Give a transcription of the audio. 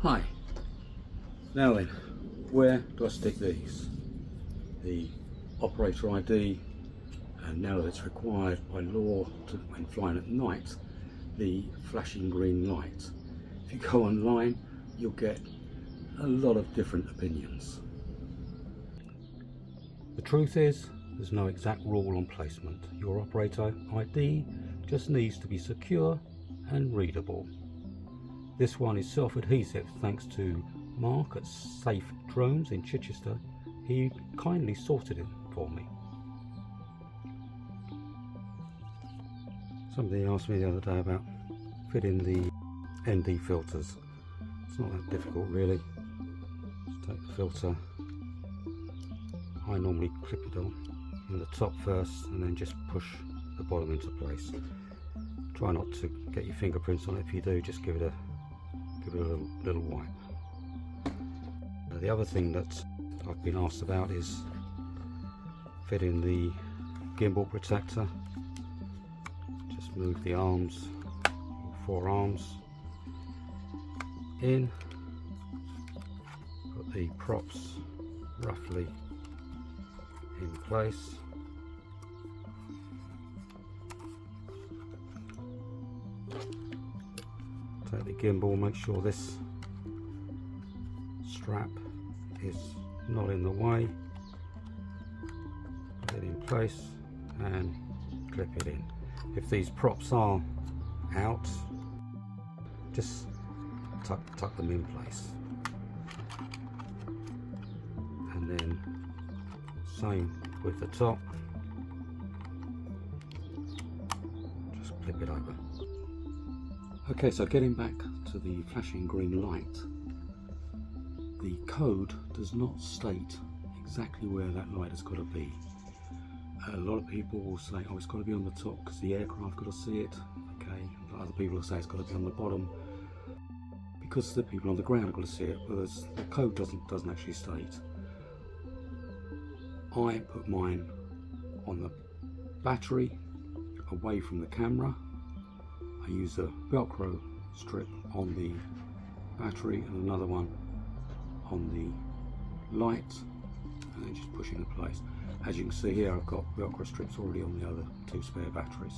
Hi, now then, where do I stick these? The operator ID, and now that it's required by law when flying at night, the flashing green light. If you go online, you'll get a lot of different opinions. The truth is, there's no exact rule on placement. Your operator ID just needs to be secure and readable. This one is self-adhesive thanks to Mark at Safe Drones in Chichester. He kindly sorted it for me. Somebody asked me the other day about fitting the ND filters. It's not that difficult really. Just take the filter. I normally clip it on in the top first and then just push the bottom into place. Try not to get your fingerprints on it. If you do, just give it a little wipe. The other thing that I've been asked about is fitting the gimbal protector. Just move the arms, or 4 arms in, put the props roughly in place. Take the gimbal, make sure this strap is not in the way, put it in place and clip it in. If these props are out, just tuck them in place, and then same with the top, just clip it over. Okay, so getting back to the flashing green light, the code does not state exactly where that light has got to be. A lot of people will say, oh, it's got to be on the top because the aircraft got to see it. Okay, other people will say it's got to be on the bottom because the people on the ground have got to see it, whereas the code doesn't actually state. I put mine on the battery away from the camera. I use a Velcro strip on the battery and another one on the light, and then just push it into place. As you can see here, I've got Velcro strips already on the other 2 spare batteries.